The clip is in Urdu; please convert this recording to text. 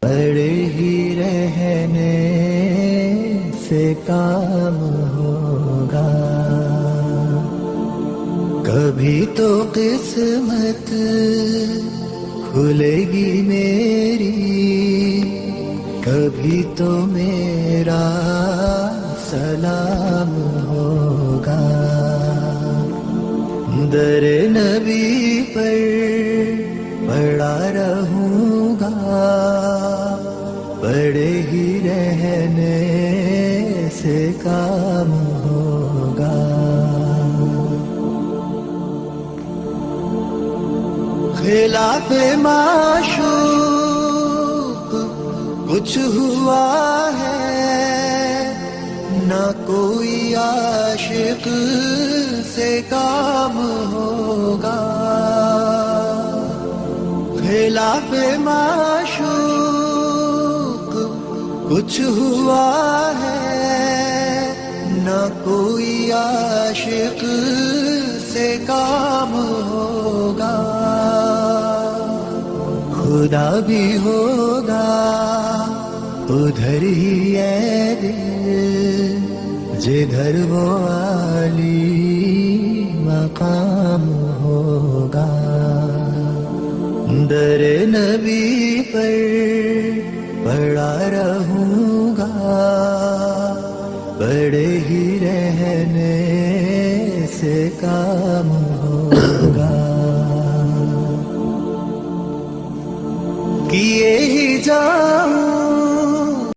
بڑے ہی رہنے سے کام ہوگا، کبھی تو قسمت کھلے گی میری، کبھی تو میرا سلام ہوگا، در نبی پر پڑا رہوں گا، پڑے ہی رہنے سے کام ہوگا۔ خلاف معشوق کچھ ہوا ہے، نہ کوئی عاشق سے کام ہوگا، خلاف معشوق کچھ ہوا ہے، نہ کوئی عاشق سے کام ہوگا، خدا بھی ہوگا ادھر ہی ہے دل جدھر وہ عالی مقام ہوگا، در نبی پر پڑا رہوں گا، پڑے ہی رہنے سے کام ہوگا، کیے ہی جاؤں